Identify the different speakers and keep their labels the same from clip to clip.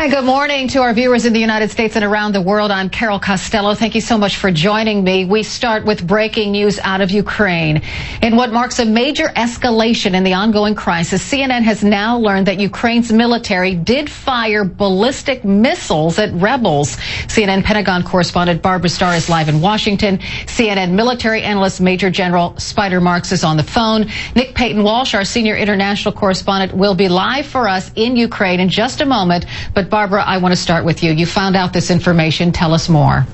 Speaker 1: And good morning to our viewers in the United States and around the world. I'm Carol Costello. Thank you so much for joining me. We start with breaking news out of Ukraine. In what marks a major escalation in the ongoing crisis, CNN has now learned that Ukraine's military did fire ballistic missiles at rebels. CNN Pentagon correspondent Barbara Starr is live in Washington. CNN military analyst Major General Spider Marks is on the phone. Nick Payton Walsh, our senior international correspondent, will be live for us in Ukraine in just a moment. But Barbara, I want to start with you. You found out this information. Tell us more.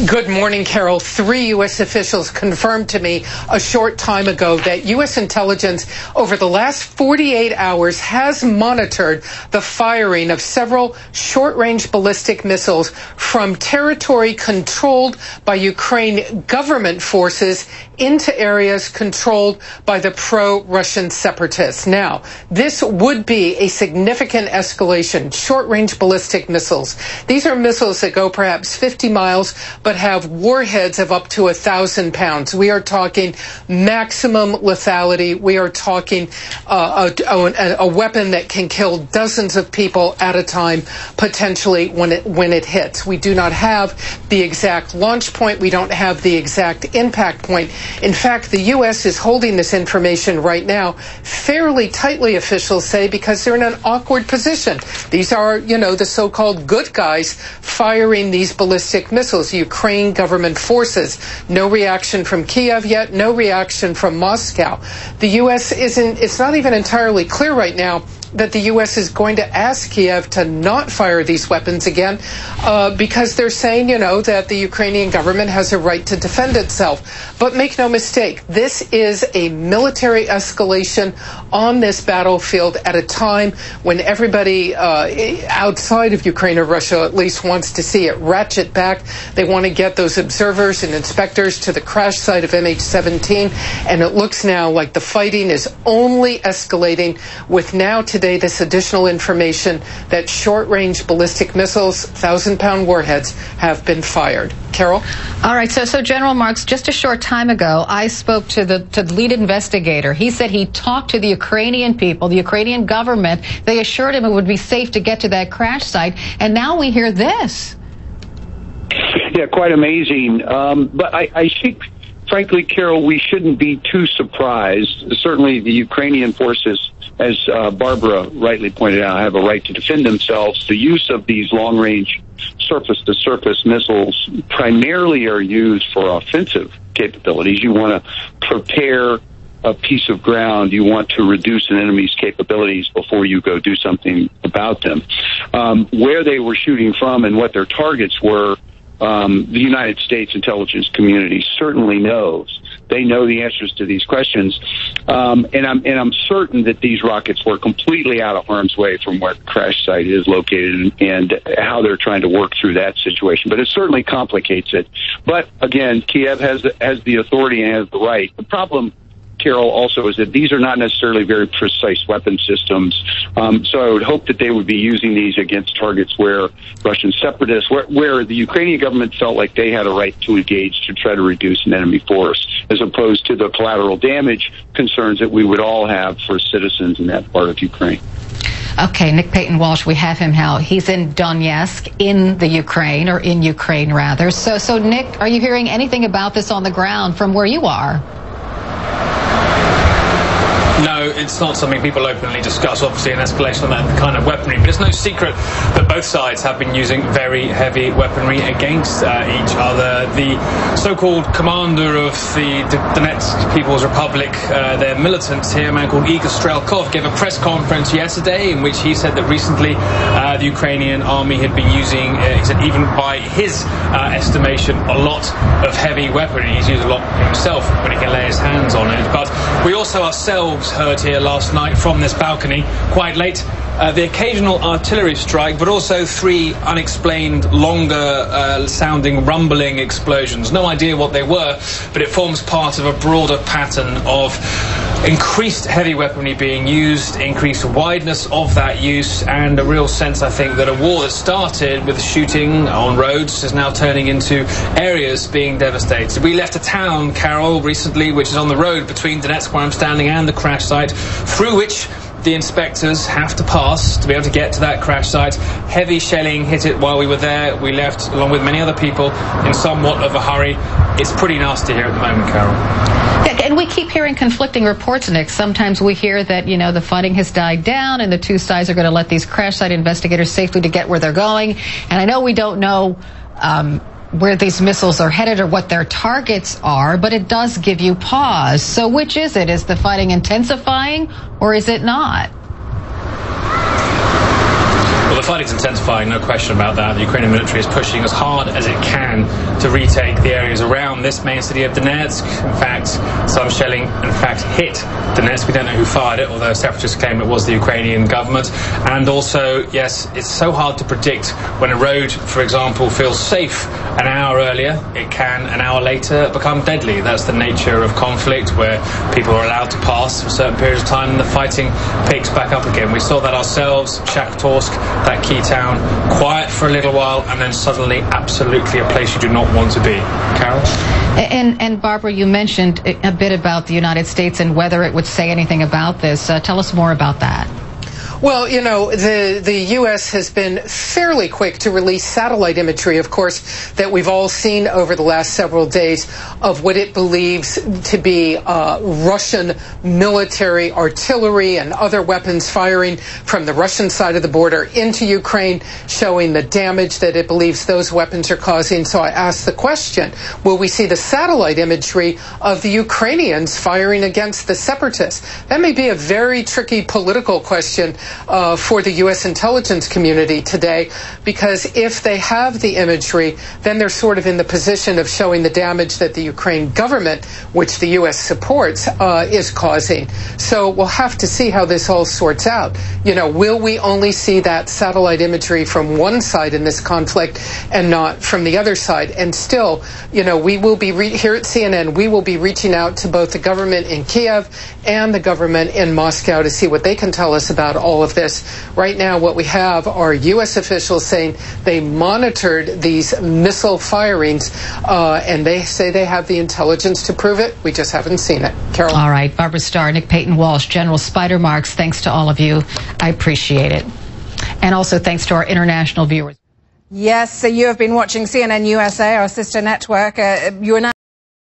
Speaker 2: Good morning, Carol. 3 U.S. officials confirmed to me a short time ago that U.S. intelligence over the last 48 hours has monitored the firing of several short-range ballistic missiles from territory controlled by Ukraine government forces into areas controlled by the pro-Russian separatists. Now, this would be a significant escalation. Short-range ballistic missiles. These are missiles that go perhaps 50 miles, but have warheads of up to 1,000 pounds. We are talking maximum lethality. We are talking a weapon that can kill dozens of people at a time, potentially when it hits. We do not have the exact launch point. We don't have the exact impact point. In fact, the U.S. is holding this information right now fairly tightly, officials say, because they're in an awkward position. These are, the so-called good guys firing these ballistic missiles. Ukraine government forces. No reaction from Kiev yet, no reaction from Moscow. The U.S. it's not even entirely clear right now that the U.S. is going to ask Kiev to not fire these weapons again because they're saying, that the Ukrainian government has a right to defend itself. But make no mistake, this is a military escalation on this battlefield at a time when everybody outside of Ukraine or Russia at least wants to see it ratchet back. They want to get those observers and inspectors to the crash site of MH17, and it looks now like the fighting is only escalating with now today this additional information that short-range ballistic missiles, 1,000-pound warheads, have been fired. Carol?
Speaker 1: All right, so General Marks, just a short time ago, I spoke to the lead investigator. He said he talked to the Ukrainian people, the Ukrainian government. They assured him it would be safe to get to that crash site, and now we hear this.
Speaker 3: Yeah, quite amazing. But I think, frankly, Carol, we shouldn't be too surprised. Certainly the Ukrainian forces, as Barbara rightly pointed out, have a right to defend themselves. The use of these long-range surface-to-surface missiles primarily are used for offensive capabilities. You want to prepare a piece of ground. You want to reduce an enemy's capabilities before you go do something about them. Where they were shooting from and what their targets were, the United States intelligence community certainly knows. They know the answers to these questions, and I'm certain that these rockets were completely out of harm's way from where the crash site is located and how they're trying to work through that situation. But it certainly complicates it. But again, Kiev has the authority and has the right. The problem, Carol, also is that these are not necessarily very precise weapon systems. So I would hope that they would be using these against targets where Russian separatists, where the Ukrainian government felt like they had a right to engage to try to reduce an enemy force, as opposed to the collateral damage concerns that we would all have for citizens in that part of Ukraine.
Speaker 1: Okay, Nick Payton Walsh, we have him now. He's in Donetsk, in Ukraine rather. So Nick, are you hearing anything about this on the ground from where you are?
Speaker 4: No, it's not something people openly discuss, obviously, an escalation of that kind of weaponry. But it's no secret that both sides have been using very heavy weaponry against each other. The so-called commander of the Donetsk People's Republic, their militants here, a man called Igor Strelkov, gave a press conference yesterday in which he said that recently the Ukrainian army had been using, he said even by his estimation, a lot of heavy weaponry. He's used a lot himself when he can lay his hands on it. But we also ourselves heard here last night from this balcony, quite late, the occasional artillery strike, but also 3 unexplained, longer sounding rumbling explosions. No idea what they were, but it forms part of a broader pattern of increased heavy weaponry being used, increased wideness of that use, and a real sense, I think, that a war that started with shooting on roads is now turning into areas being devastated. We left a town, Carol, recently, which is on the road between Donetsk, where I'm standing, and the crash site, through which the inspectors have to pass to be able to get to that crash site. Heavy shelling hit it while we were there. We left, along with many other people, in somewhat of a hurry. It's pretty nasty here at the moment, Carol.
Speaker 1: Yeah, and we keep hearing conflicting reports, Nick. Sometimes we hear that, you know, the fighting has died down and the two sides are going to let these crash site investigators safely to get where they're going. And I know we don't know where these missiles are headed or what their targets are, but it does give you pause. So which is it? Is the fighting intensifying or is it not?
Speaker 4: Well, the fighting's intensifying, no question about that. The Ukrainian military is pushing as hard as it can to retake the areas around this main city of Donetsk. In fact, some shelling, in fact, hit Donetsk. We don't know who fired it, although separatists claim it was the Ukrainian government. And also, yes, it's so hard to predict when a road, for example, feels safe an hour earlier. It can, an hour later, become deadly. That's the nature of conflict, where people are allowed to pass for certain periods of time and the fighting picks back up again. We saw that ourselves, Shakhtarsk, that key town, quiet for a little while, and then suddenly absolutely a place you do not want to be. Carol?
Speaker 1: And Barbara, you mentioned a bit about the United States and whether it would say anything about this. Tell us more about that.
Speaker 2: Well, you know, the U.S. has been fairly quick to release satellite imagery, of course, that we've all seen over the last several days of what it believes to be Russian military artillery and other weapons firing from the Russian side of the border into Ukraine, showing the damage that it believes those weapons are causing. So I asked the question, will we see the satellite imagery of the Ukrainians firing against the separatists? That may be a very tricky political question for the U.S. intelligence community today, because if they have the imagery, then they're sort of in the position of showing the damage that the Ukraine government, which the U.S. supports, is causing. So we'll have to see how this all sorts out. You know, will we only see that satellite imagery from one side in this conflict and not from the other side? And still, you know, we will be here at CNN, we will be reaching out to both the government in Kiev and the government in Moscow to see what they can tell us about all of this. Right now, what we have are U.S. officials saying they monitored these missile firings, and they say they have the intelligence to prove it. We just haven't seen it. Carol?
Speaker 1: All right. Barbara Starr, Nick Payton-Walsh, General Spider Marks, thanks to all of you. I appreciate it. And also thanks to our international viewers.
Speaker 5: Yes, so you have been watching CNN USA, our sister network. You are now